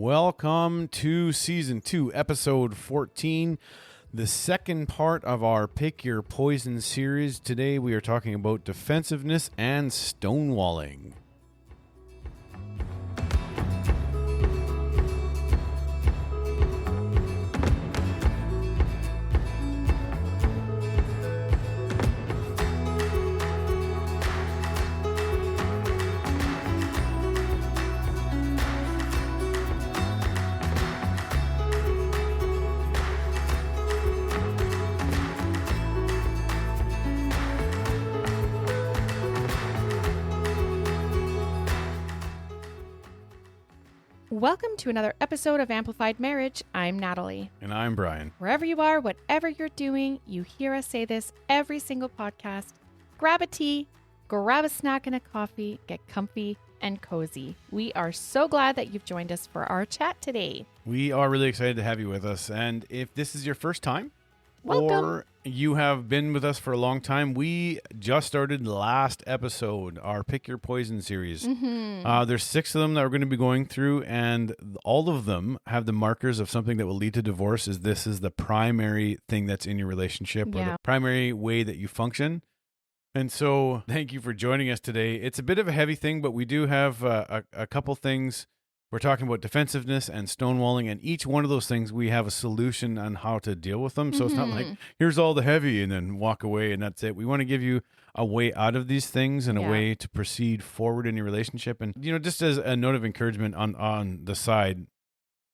Welcome to Season 2, Episode 14, the second part of our Pick Your Poison series. Today we are talking about defensiveness and stonewalling. Welcome to another episode of Amplified Marriage. I'm Natalie. And I'm Brian. Wherever you are, whatever you're doing, you hear us say this every single podcast. Grab a tea, grab a snack and a coffee, get comfy and cozy. We are so glad that you've joined us for our chat today. We are really excited to have you with us. And if this is your first time, welcome. Or you have been with us for a long time, we just started last episode, our Pick Your Poison series. There's 6 of them that we're going to be going through, and all of them have the markers of something that will lead to divorce. This is the primary thing that's in your relationship, or the primary way that you function. And so thank you for joining us today. It's a bit of a heavy thing, but we do have a couple things. We're talking about defensiveness and stonewalling, and each one of those things, we have a solution on how to deal with them. So it's not like, here's all the heavy and then walk away and that's it. We want to give you a way out of these things and a way to proceed forward in your relationship. And, you know, just as a note of encouragement on the side,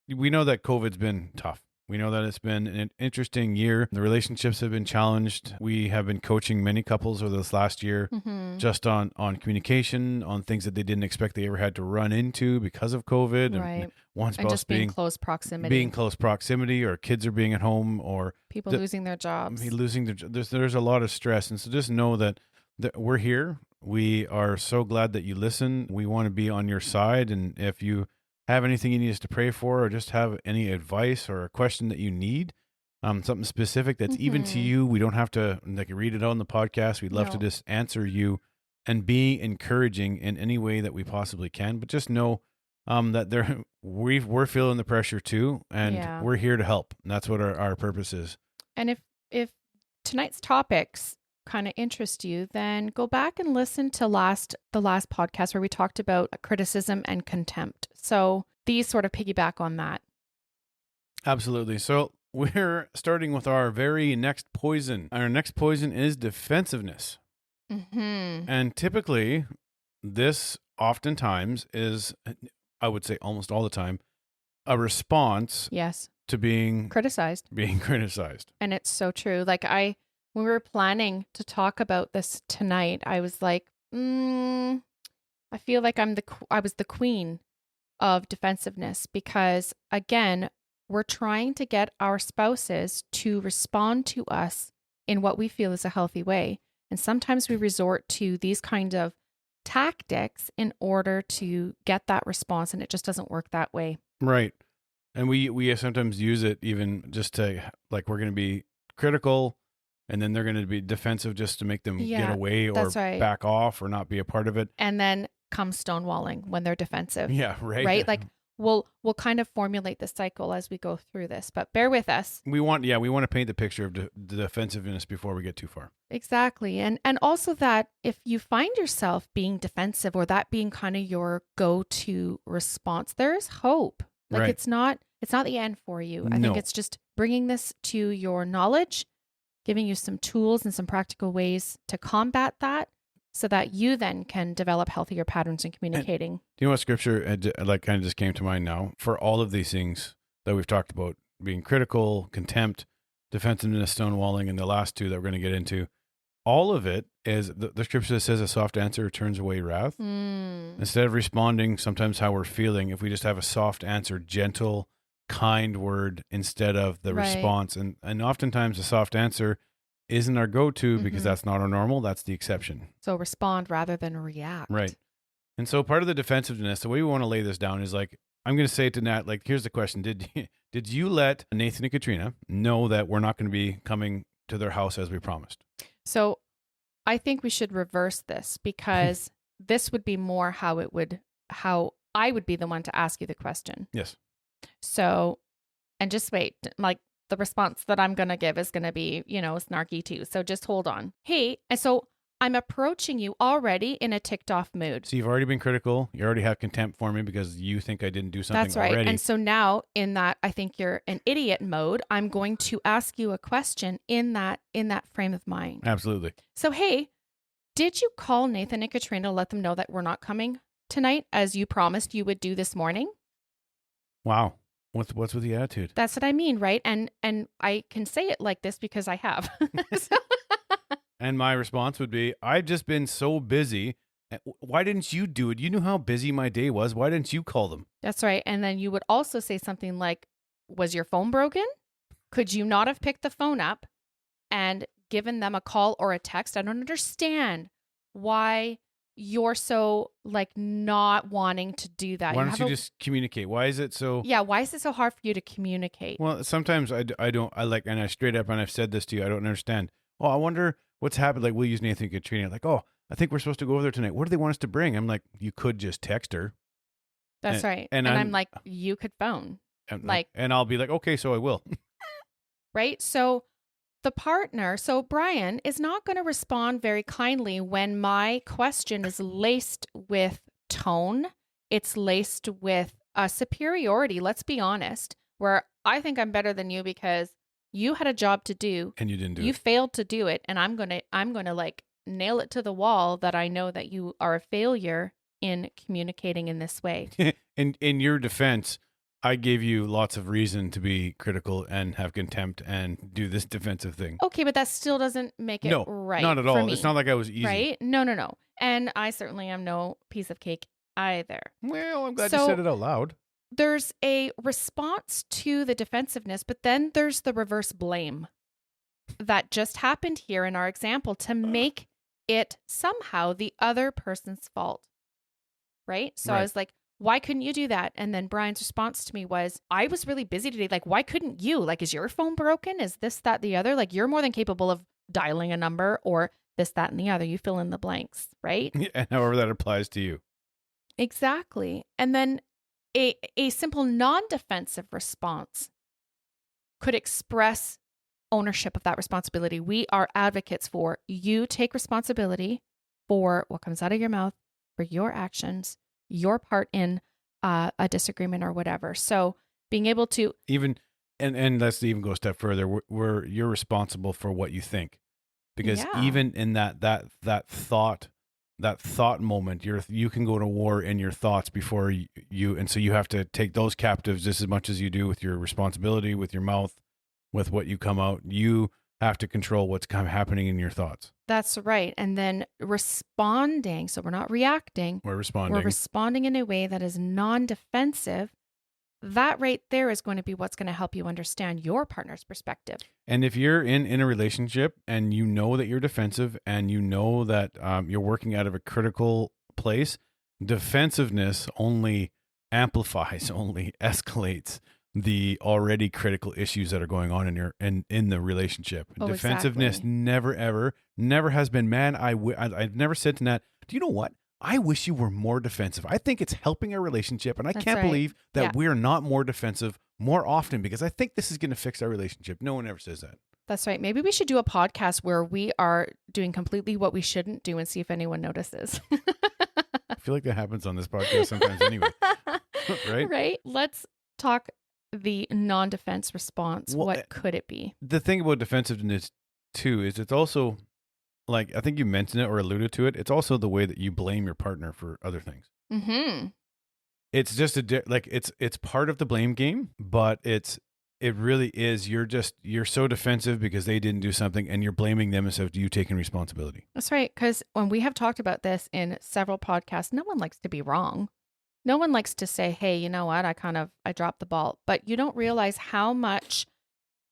we know that COVID's been tough. We know that it's been an interesting year. The relationships have been challenged. We have been coaching many couples over this last year just on communication, on things that they didn't expect they ever had to run into because of COVID. Right. And one spouse and just being close proximity. Or kids are being at home, or people losing their jobs. There's a lot of stress. And so just know that we're here. We are so glad that you listen. We want to be on your side. And if you have anything you need us to pray for, or just have any advice or a question that you need, something specific that's even to you, we don't have to read it on the podcast. We'd love to just answer you and be encouraging in any way that we possibly can. But just know that we're feeling the pressure too, and we're here to help. And that's what our purpose is. And if tonight's topics kind of interest you, then go back and listen to the last podcast where we talked about criticism and contempt. So these sort of piggyback on that. Absolutely. So we're starting with our very next poison. Our next poison is defensiveness. And typically, this oftentimes is, I would say almost all the time, a response to being criticized. And it's so true. When we were planning to talk about this tonight, I was like, I feel like I was the queen of defensiveness, because again, we're trying to get our spouses to respond to us in what we feel is a healthy way. And sometimes we resort to these kind of tactics in order to get that response, and it just doesn't work that way. Right. And we sometimes use it even just to, we're going to be critical, and then they're going to be defensive just to make them get away or back off or not be a part of it. And then comes stonewalling when they're defensive. Yeah, right. Right? We'll kind of formulate the cycle as we go through this, but bear with us. We want to paint the picture of the defensiveness before we get too far. Exactly. And also that if you find yourself being defensive, or that being kind of your go-to response, there is hope. It's not the end for you. I think it's just bringing this to your knowledge, giving you some tools and some practical ways to combat that, so that you then can develop healthier patterns in communicating. And do you know what scripture kind of just came to mind now? For all of these things that we've talked about, being critical, contempt, defensiveness, stonewalling, and the last 2 that we're going to get into, all of it is the scripture that says a soft answer turns away wrath. Instead of responding sometimes how we're feeling, if we just have a soft answer, gentle, kind word instead of the response. And oftentimes a soft answer isn't our go-to because that's not our normal. That's the exception. So respond rather than react. Right. And so part of the defensiveness, the way we want to lay this down is I'm going to say to Nat, here's the question. Did you let Nathan and Katrina know that we're not going to be coming to their house as we promised? So I think we should reverse this, because this would be more how I would be the one to ask you the question. Yes. So, and just wait, like the response that I'm going to give is going to be, snarky too. So just hold on. Hey, and so I'm approaching you already in a ticked off mood. So you've already been critical. You already have contempt for me because you think I didn't do something That's right. already. And so now in that I think you're an idiot mode, I'm going to ask you a question in that frame of mind. Absolutely. So, hey, did you call Nathan and Katrina to let them know that we're not coming tonight as you promised you would do this morning? Wow. What's with the attitude? That's what I mean, right? And I can say it like this because I have. So, and my response would be, I've just been so busy. Why didn't you do it? You knew how busy my day was. Why didn't you call them? That's right. And then you would also say something like, was your phone broken? Could you not have picked the phone up and given them a call or a text? I don't understand why you're so like not wanting to do that. Why don't you just communicate? Why is it so? Yeah. Why is it so hard for you to communicate? Well, sometimes I don't, and I straight up, and I've said this to you, I don't understand. Oh, I wonder what's happened. Like, we'll use Nathan and Katrina. Like, oh, I think we're supposed to go over there tonight. What do they want us to bring? I'm like, you could just text her. That's right. And I'm like, you could phone. And I'll be like, okay, so I will. Right. So the partner, so Brian is not going to respond very kindly when my question is laced with tone. It's laced with a superiority. Let's be honest, where I think I'm better than you because you had a job to do and you didn't do it. You failed to do it. And I'm going to like nail it to the wall that I know that you are a failure in communicating in this way. In your defense, I gave you lots of reason to be critical and have contempt and do this defensive thing. Okay, but that still doesn't make it right. Not at all. Me, it's not like I was easy. Right? No. And I certainly am no piece of cake either. Well, I'm glad you said it out loud. There's a response to the defensiveness, but then there's the reverse blame that just happened here in our example to make it somehow the other person's fault. Right? So I was like, why couldn't you do that? And then Brian's response to me was, I was really busy today. Like, why couldn't you? Like, is your phone broken? Is this, that, the other? Like, you're more than capable of dialing a number or this, that, and the other. You fill in the blanks, right? And however that applies to you. Exactly. And then a simple non-defensive response could express ownership of that responsibility. We are advocates for you take responsibility for what comes out of your mouth, for your actions, your part in a disagreement or whatever. So being able to even, and let's even go a step further, you're responsible for what you think, because even in that thought moment, you can go to war in your thoughts before you, and so you have to take those captives just as much as you do with your responsibility, with your mouth, with what you come out. You have to control what's happening in your thoughts. That's right. And then responding. So we're not reacting. We're responding. We're responding in a way that is non-defensive. That right there is going to be what's going to help you understand your partner's perspective. And if you're in a relationship and you know that you're defensive and you know that you're working out of a critical place, defensiveness only amplifies, only escalates the already critical issues that are going on in the relationship. Oh, Defensiveness never has been. Man, I've never said to Nat, do you know what? I wish you were more defensive. I think it's helping our relationship, and I can't believe that we're not more defensive more often, because I think this is going to fix our relationship. No one ever says that. That's right. Maybe we should do a podcast where we are doing completely what we shouldn't do and see if anyone notices. I feel like that happens on this podcast sometimes anyway. Right? Right. Let's talk the non-defense response. Well, what could it be? The thing about defensiveness too is it's also, like, I think you mentioned it or alluded to it, it's also the way that you blame your partner for other things. Mm-hmm. It's just it's part of the blame game, but it really is, you're so defensive because they didn't do something and you're blaming them instead of you taking responsibility. That's right. Because when we have talked about this in several podcasts, no one likes to be wrong. No one likes to say, hey, you know what? I dropped the ball. But you don't realize how much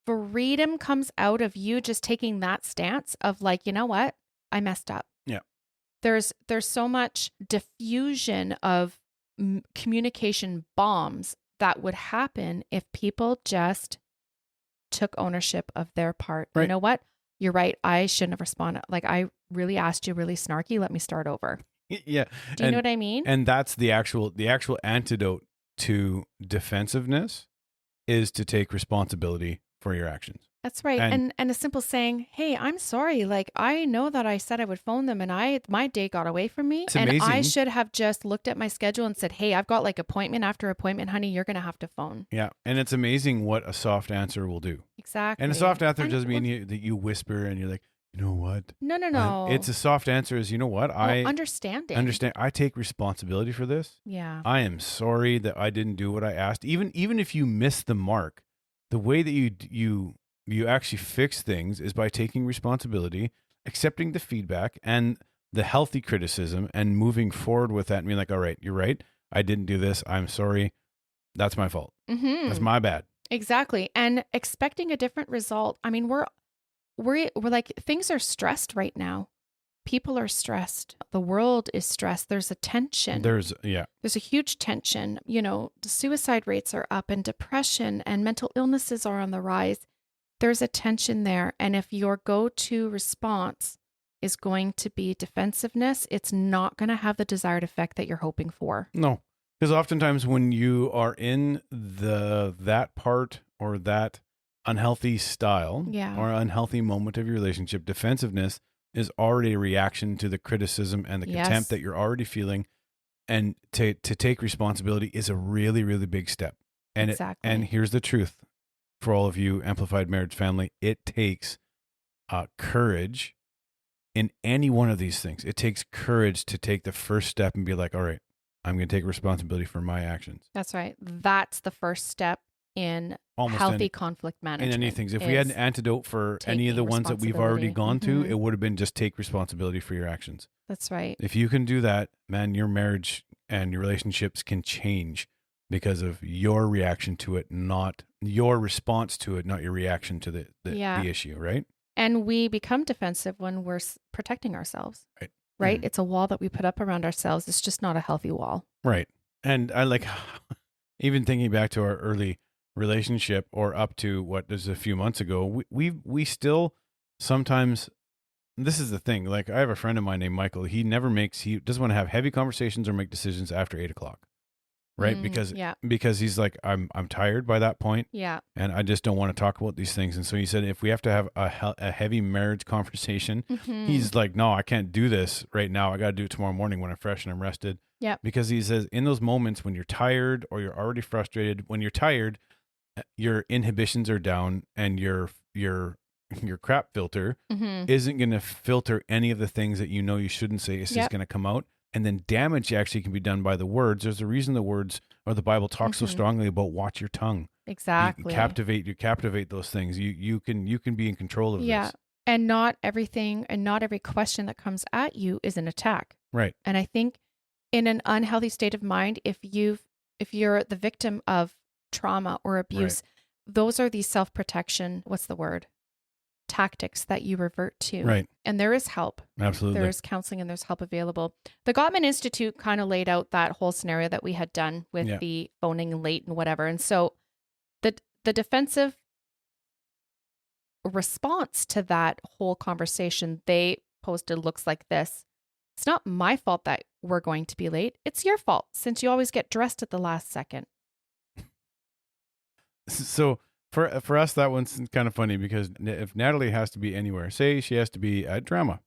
freedom comes out of you just taking that stance of like, you know what? I messed up. Yeah. There's so much diffusion of communication bombs that would happen if people just took ownership of their part. Right. You know what? You're right. I shouldn't have responded. Like, I really asked you really snarky. Let me start over. Yeah. Do you know what I mean? And that's the actual antidote to defensiveness is to take responsibility for your actions. That's right. And a simple saying, hey, I'm sorry. Like, I know that I said I would phone them and my day got away from me. It's and amazing. I should have just looked at my schedule and said, hey, I've got like appointment after appointment, honey, you're going to have to phone. Yeah. And it's amazing what a soft answer will do. Exactly. And a soft answer doesn't mean that you whisper and you're like, you know what? No. It's a soft answer is, you know what? Understanding. I take responsibility for this. Yeah. I am sorry that I didn't do what I asked. Even if you miss the mark, the way that you actually fix things is by taking responsibility, accepting the feedback and the healthy criticism and moving forward with that and being like, all right, you're right. I didn't do this. I'm sorry. That's my fault. Mm-hmm. That's my bad. Exactly. And expecting a different result. I mean, we're like, things are stressed right now. People are stressed. The world is stressed. There's a tension. There's a huge tension. You know, the suicide rates are up and depression and mental illnesses are on the rise. There's a tension there. And if your go-to response is going to be defensiveness, it's not going to have the desired effect that you're hoping for. No, because oftentimes when you are in that part or that unhealthy style or unhealthy moment of your relationship, defensiveness is already a reaction to the criticism and the contempt that you're already feeling. And to take responsibility is a really, really big step. And exactly. And here's the truth for all of you Amplified Marriage family. It takes courage in any one of these things. It takes courage to take the first step and be like, all right, I'm going to take responsibility for my actions. That's right. That's the first step in healthy conflict management. In any things. If we had an antidote for any of the ones that we've already gone to, it would have been just take responsibility for your actions. That's right. If you can do that, man, your marriage and your relationships can change because of your reaction to it, not your response to it, not your reaction to the issue, right? And we become defensive when we're protecting ourselves. Right? Mm-hmm. It's a wall that we put up around ourselves. It's just not a healthy wall. Right. And I like, even thinking back to our early relationship or up to what was a few months ago, we still sometimes, this is the thing, like I have a friend of mine named Michael. He doesn't want to have heavy conversations or make decisions after 8:00. Right. Because he's like, I'm tired by that point. Yeah. And I just don't want to talk about these things. And so he said, if we have to have a heavy marriage conversation, he's like, no, I can't do this right now. I got to do it tomorrow morning when I'm fresh and I'm rested. Yeah. Because he says in those moments when you're tired or you're already frustrated, when you're tired, your inhibitions are down and your crap filter isn't going to filter any of the things that you know you shouldn't say. It's just going to come out. And then damage actually can be done by the words. There's a reason the words or the Bible talks so strongly about watch your tongue. Exactly. You captivate those things. You can be in control of this. And not everything and not every question that comes at you is an attack. Right. And I think in an unhealthy state of mind, if you're the victim of trauma or abuse, those are these self-protection, what's the word? Tactics that you revert to. Right. And there is help. Absolutely. There is counseling and there's help available. The Gottman Institute kind of laid out that whole scenario that we had done with the phoning late and whatever. And so the defensive response to that whole conversation they posted looks like this. It's not my fault that we're going to be late. It's your fault since you always get dressed at the last second. So for us, that one's kind of funny because if Natalie has to be anywhere, say she has to be at drama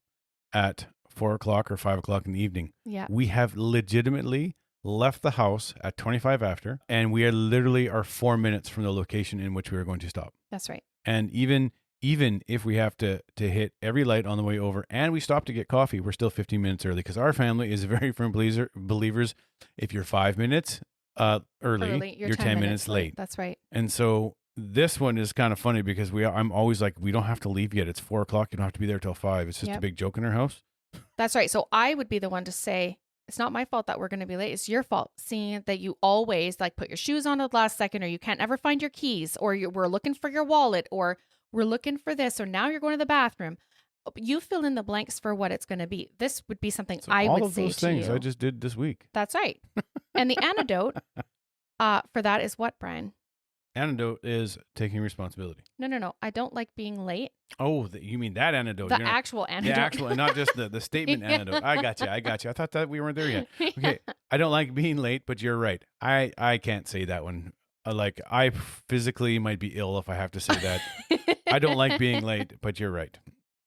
at 4:00 or 5:00 in the evening. Yeah. We have legitimately left the house at 25 after, and we are literally 4 minutes from the location in which we are going to stop. That's right. And even if we have to hit every light on the way over and we stop to get coffee, we're still 15 minutes early because our family is very firm believers. If you're 5 minutes early, you're 10 minutes late. That's right. And so this one is kind of funny because I'm always like, we don't have to leave yet. It's 4:00. You don't have to be there till 5. It's just a big joke in our house. That's right. So I would be the one to say, it's not my fault that we're going to be late. It's your fault. Seeing that you always like put your shoes on at the last second, or you can't ever find your keys, or we're looking for your wallet, or we're looking for this, or now you're going to the bathroom. You fill in the blanks for what it's going to be. This would be something I would say to you. All of those things I just did this week. That's right. And the antidote for that is what, Brian? Antidote is taking responsibility. No. I don't like being late. Oh, you mean that antidote? The actual antidote. The actual, and not just the statement antidote. I got you. I thought that we weren't there yet. Okay. I don't like being late, but you're right. I can't say that one. Like, I physically might be ill if I have to say that. I don't like being late, but you're right.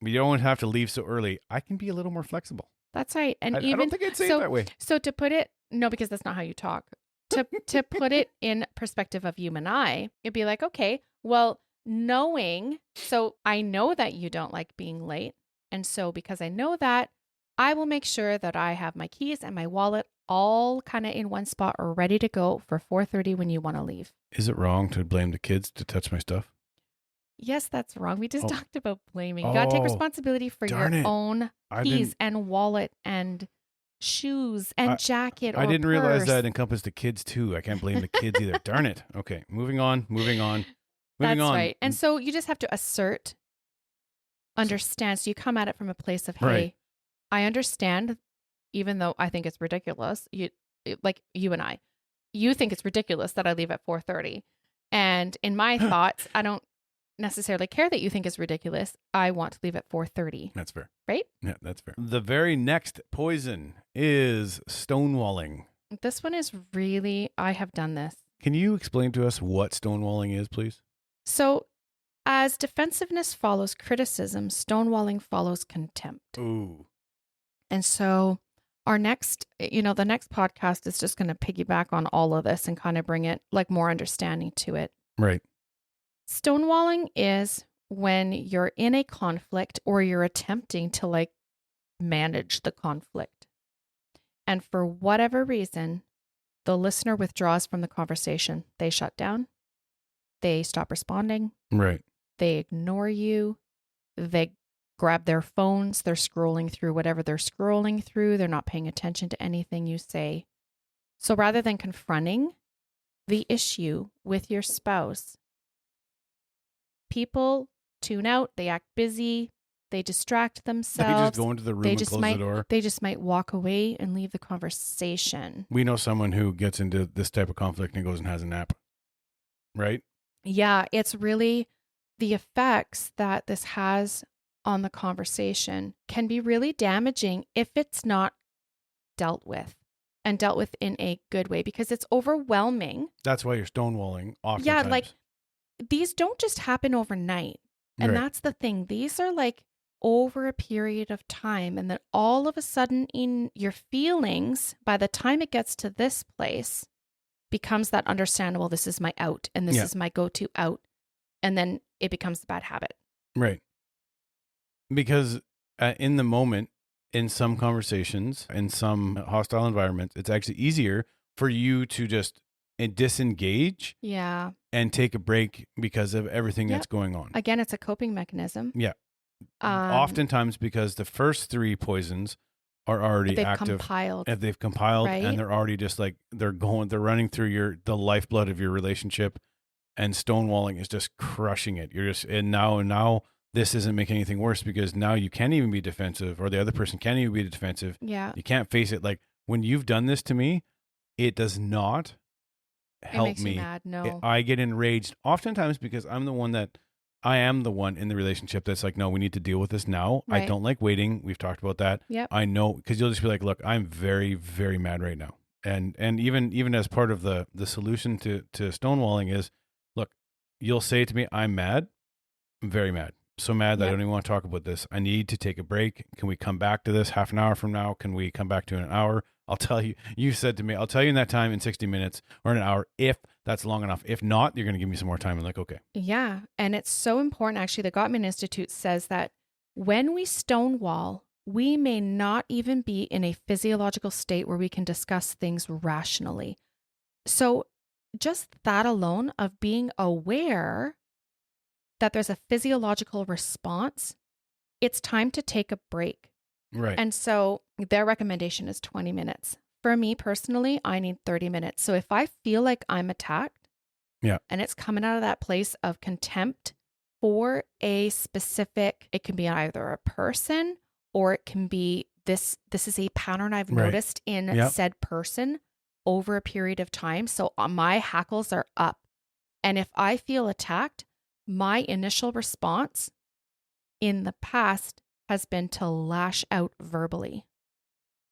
You don't have to leave so early. I can be a little more flexible. That's right. And I don't think I'd say it that way. So to put it, no, because that's not how you talk. To put it in perspective of you and I, it'd be like, okay, well, so I know that you don't like being late. And so because I know that, I will make sure that I have my keys and my wallet all kind of in one spot or ready to go for 4:30 when you want to leave. Is it wrong to blame the kids to touch my stuff? Yes, that's wrong. We just talked about blaming. You got to take responsibility for your own keys and wallet and shoes and jacket or I didn't purse. realize that encompassed the kids too. I can't blame the kids either. Darn it. Okay, moving on. That's right. And so you just have to understand. So you come at it from a place of, hey, right. I understand, even though I think it's ridiculous. Like you and I, you think it's ridiculous that I leave at 4:30. And in my thoughts, I don't necessarily care that you think it's ridiculous. I want to leave at 4:30. That's fair. Right? Yeah, that's fair. The very next poison is stonewalling. This one is really, I have done this. Can you explain to us what stonewalling is, please? So, as defensiveness follows criticism, stonewalling follows contempt. Ooh. And so our next, the next podcast is just going to piggyback on all of this and kind of bring it like more understanding to it. Right. Stonewalling is when you're in a conflict or you're attempting to like manage the conflict. And for whatever reason, the listener withdraws from the conversation. They shut down. They stop responding. Right. They ignore you. They grab their phones. They're scrolling through whatever they're scrolling through. They're not paying attention to anything you say. So rather than confronting the issue with your spouse, people tune out. They act busy. They distract themselves. They just go into the room and close the door. They just might walk away and leave the conversation. We know someone who gets into this type of conflict and goes and has a nap. Right? Yeah, it's really the effects that this has on the conversation can be really damaging if it's not dealt with and dealt with in a good way, because it's overwhelming. That's why you're stonewalling oftentimes. Yeah, like these don't just happen overnight. And Right. that's the thing. These are like over a period of time. And then all of a sudden in your feelings, by the time it gets to this place, becomes that understandable, this is my out and this is my go-to out. And then it becomes a bad habit. Right. Because in the moment, in some conversations, in some hostile environments, it's actually easier for you to just disengage and take a break because of everything that's going on. Again, it's a coping mechanism. Yeah. Oftentimes because the first three poisons are already active. They've compiled right? And they're already just like, they're running through the lifeblood of your relationship, and stonewalling is just crushing it. And now this isn't making anything worse, because now you can't even be defensive, or the other person can't even be defensive. Yeah. You can't face it. Like, when you've done this to me, it does not help makes me. You mad. No. I get enraged oftentimes because I am the one in the relationship that's like, no, we need to deal with this now. Right. I don't like waiting. We've talked about that. Yep. I know, because you'll just be like, look, I'm very, very mad right now. And even as part of the solution to stonewalling is, look, you'll say to me, I'm mad. I'm very mad. So mad that I don't even want to talk about this. I need to take a break. Can we come back to this half an hour from now? Can we come back to an hour? I'll tell you, you said to me, I'll tell you in that time, in 60 minutes or an hour, if that's long enough. If not, you're going to give me some more time. I'm like, okay. Yeah. And it's so important. Actually, the Gottman Institute says that when we stonewall, we may not even be in a physiological state where we can discuss things rationally. So just that alone of being aware that there's a physiological response, it's time to take a break. Right. And so their recommendation is 20 minutes. For me personally, I need 30 minutes. So if I feel like I'm attacked, and it's coming out of that place of contempt for a specific, it can be either a person, or it can be this is a pattern I've noticed in said person over a period of time. So my hackles are up. And if I feel attacked, my initial response in the past has been to lash out verbally.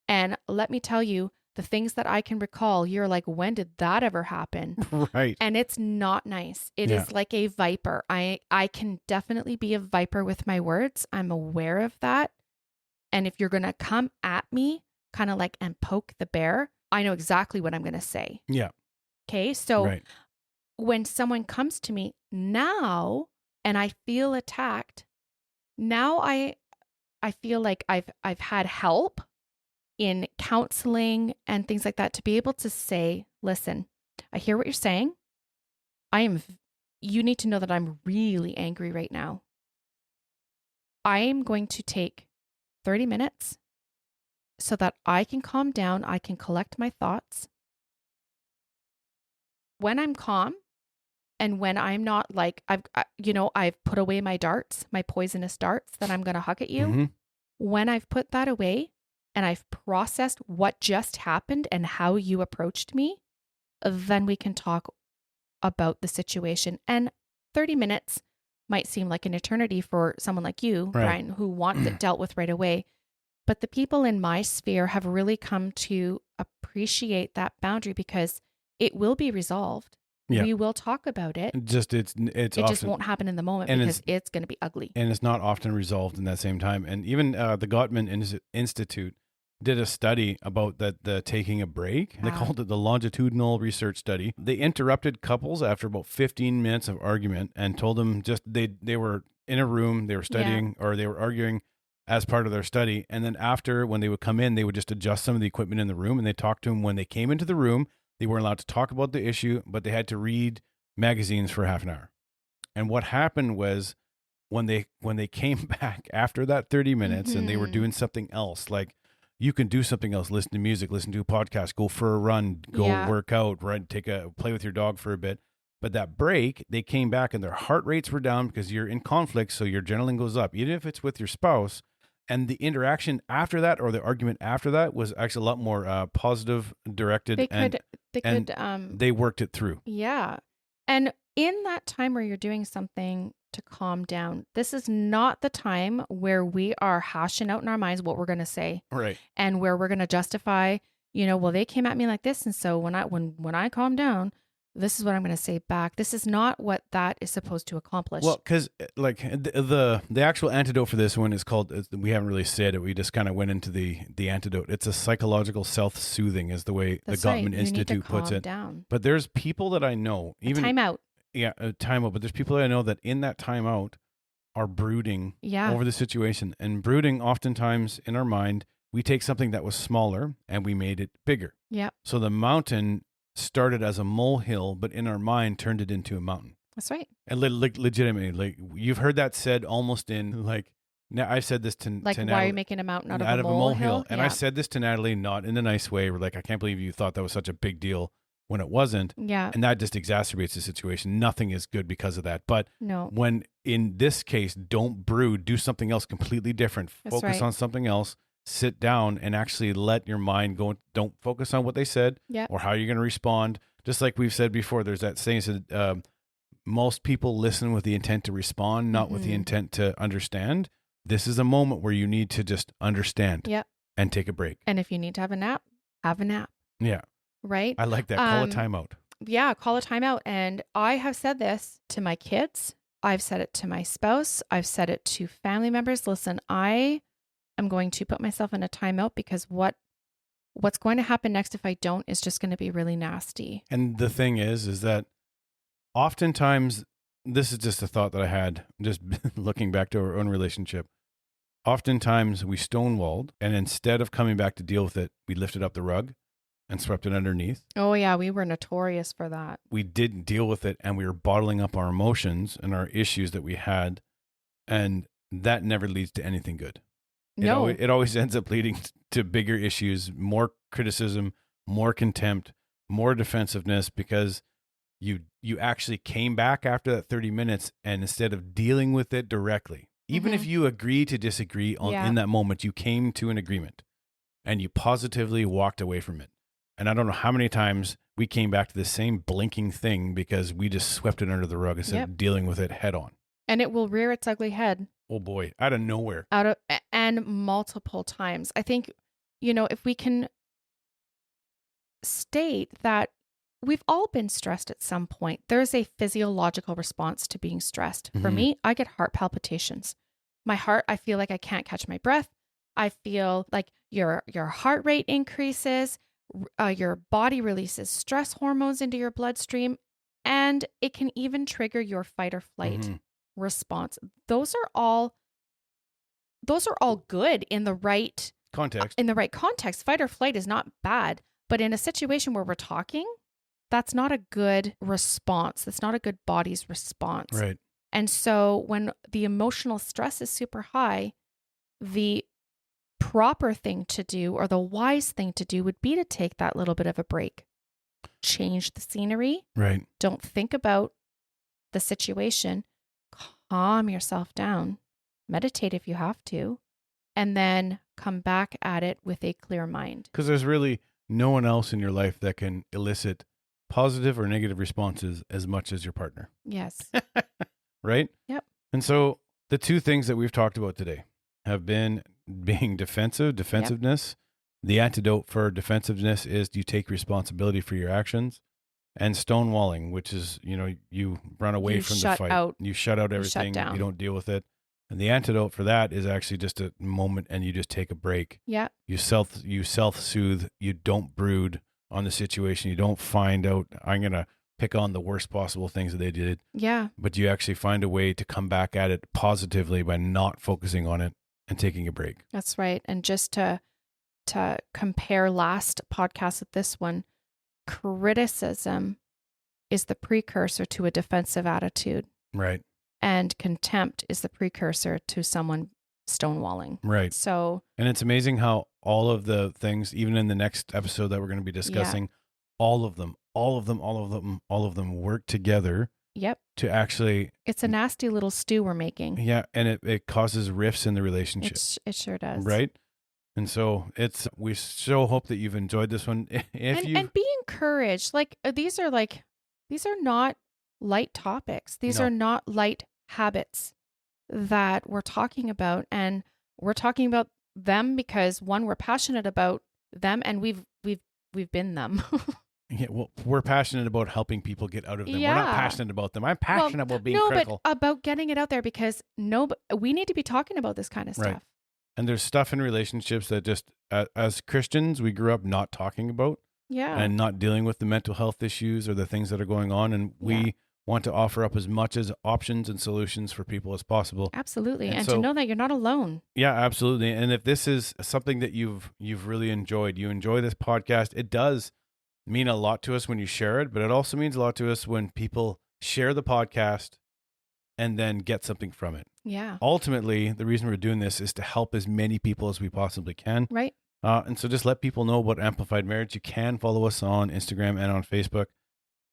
And let me tell you, the things that I can recall, you're like, when did that ever happen? Right. And it's not nice. It is like a viper. I can definitely be a viper with my words. I'm aware of that. And if you're going to come at me, kind of like and poke the bear, I know exactly what I'm going to say. Yeah. Okay. So when someone comes to me now and I feel attacked, now I feel like I've had help in counseling and things like that to be able to say, listen, I hear what you're saying. You need to know that I'm really angry right now. I am going to take 30 minutes so that I can calm down. I can collect my thoughts. When I'm calm and when I'm not like, I've put away my darts, my poisonous darts that I'm going to huck at you. Mm-hmm. When I've put that away, and I've processed what just happened and how you approached me, then we can talk about the situation. And 30 minutes might seem like an eternity for someone like you, Brian, who wants it dealt with right away. But the people in my sphere have really come to appreciate that boundary because it will be resolved. Yeah. We will talk about it. It just won't happen in the moment because it's going to be ugly. And it's not often resolved in that same time. And even the Gottman Institute did a study about the taking a break. They called it the longitudinal research study. They interrupted couples after about 15 minutes of argument and told them they were in a room, they were studying or they were arguing as part of their study. And then after, when they would come in, they would just adjust some of the equipment in the room and they talked to them when they came into the room. They weren't allowed to talk about the issue, but they had to read magazines for half an hour. And what happened was when they came back after that 30 minutes and they were doing something else, like you can do something else, listen to music, listen to a podcast, go for a run, go work out, right? Play with your dog for a bit. But that break, they came back and their heart rates were down because you're in conflict. So your adrenaline goes up, even if it's with your spouse. And the interaction after that or the argument after that was actually a lot more positive, directed. They worked it through. Yeah. And in that time where you're doing something to calm down, this is not the time where we are hashing out in our minds what we're going to say. Right. And where we're going to justify, well, they came at me like this. And so when I calm down, this is what I'm going to say back. This is not what that is supposed to accomplish. Well, because like the actual antidote for this one is called, we haven't really said it. We just kind of went into the antidote. It's a psychological self-soothing is the way the Gottman Institute puts it. Down. But there's people that I know, even timeout. Yeah, a timeout. But there's people that I know that in that timeout are brooding over the situation. And brooding, oftentimes in our mind, we take something that was smaller and we made it bigger. Yeah. So the mountain started as a molehill, but in our mind turned it into a mountain. That's right. And legitimately, like you've heard that said almost in like, now I've said this to Natalie, why are you making a mountain out of a molehill? And I said this to Natalie, not in a nice way. We're like, I can't believe you thought that was such a big deal when it wasn't. Yeah. And that just exacerbates the situation. Nothing is good because of that. But no. When in this case, don't brood, do something else completely different. Focus on something else. Sit down and actually let your mind go. Don't focus on what they said or how you're going to respond. Just like we've said before, there's that saying that most people listen with the intent to respond, not with the intent to understand. This is a moment where you need to just understand and take a break. And if you need to have a nap, have a nap. Yeah. Right? I like that. Call a timeout. Yeah, call a timeout. And I have said this to my kids. I've said it to my spouse. I've said it to family members. Listen, I'm going to put myself in a timeout because what's going to happen next if I don't is just going to be really nasty. And the thing is that oftentimes, this is just a thought that I had just looking back to our own relationship. Oftentimes we stonewalled, and instead of coming back to deal with it, we lifted up the rug and swept it underneath. Oh yeah, we were notorious for that. We didn't deal with it, and we were bottling up our emotions and our issues that we had, and that never leads to anything good. No. It always ends up leading to bigger issues, more criticism, more contempt, more defensiveness, because you actually came back after that 30 minutes, and instead of dealing with it directly, even if you agree to disagree in that moment, you came to an agreement and you positively walked away from it. And I don't know how many times we came back to the same blinking thing because we just swept it under the rug instead of dealing with it head on. And it will rear its ugly head. Oh boy, out of nowhere. And multiple times. I think, if we can state that we've all been stressed at some point. There's a physiological response to being stressed. For me, I get heart palpitations. My heart, I feel like I can't catch my breath. I feel like your heart rate increases. Your body releases stress hormones into your bloodstream, and it can even trigger your fight or flight response. Those are all good in the right context. In the right context. Fight or flight is not bad, but in a situation where we're talking, that's not a good response. That's not a good body's response. Right. And so when the emotional stress is super high, the proper thing to do, or the wise thing to do, would be to take that little bit of a break. Change the scenery. Right. Don't think about the situation. Calm yourself down. Meditate if you have to. And then come back at it with a clear mind. Because there's really no one else in your life that can elicit positive or negative responses as much as your partner. Yes. Right? Yep. And so the two things that we've talked about today have been being defensiveness. Yep. The antidote for defensiveness is you take responsibility for your actions. And stonewalling, which is, you run away from the fight. You shut out everything. You don't deal with it. And the antidote for that is actually just a moment, and you just take a break. Yeah. You self-soothe. You don't brood on the situation. You don't find out, I'm going to pick on the worst possible things that they did. Yeah. But you actually find a way to come back at it positively by not focusing on it and taking a break. That's right. And just to compare last podcast with this one, criticism is the precursor to a defensive attitude. Right. And contempt is the precursor to someone stonewalling. Right. So, and it's amazing how all of the things, even in the next episode that we're going to be discussing, all of them work together. Yep. To actually, it's a nasty little stew we're making. Yeah, and it causes rifts in the relationship. It sure does. Right. And so we so hope that you've enjoyed this one. And be encouraged. These are not light topics. These are not light habits that we're talking about. And we're talking about them because, one, we're passionate about them, and we've been them. Yeah, well, we're passionate about helping people get out of them. Yeah. We're not passionate about them. I'm passionate about being critical. But about getting it out there, because we need to be talking about this kind of stuff. Right. And there's stuff in relationships that just, as Christians, we grew up not talking about. Yeah. And not dealing with the mental health issues or the things that are going on. And we want to offer up as much as options and solutions for people as possible. Absolutely. And so, to know that you're not alone. Yeah, absolutely. And if this is something that you've really enjoyed, you enjoy this podcast, it does mean a lot to us when you share it, but it also means a lot to us when people share the podcast and then get something from it. Yeah. Ultimately, the reason we're doing this is to help as many people as we possibly can. Right. And so just let people know about Amplified Marriage. You can follow us on Instagram and on Facebook.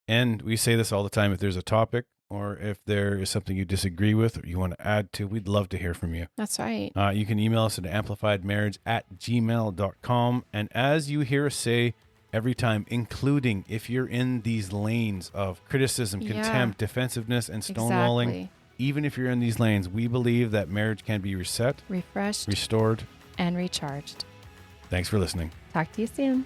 And we say this all the time. If there's a topic or if there is something you disagree with or you want to add to, we'd love to hear from you. That's right. You can email us at amplifiedmarriage@gmail.com. And as you hear us say every time, including if you're in these lanes of criticism, contempt, defensiveness, and stonewalling, even if you're in these lanes, we believe that marriage can be reset, refreshed, restored, and recharged. Thanks for listening. Talk to you soon.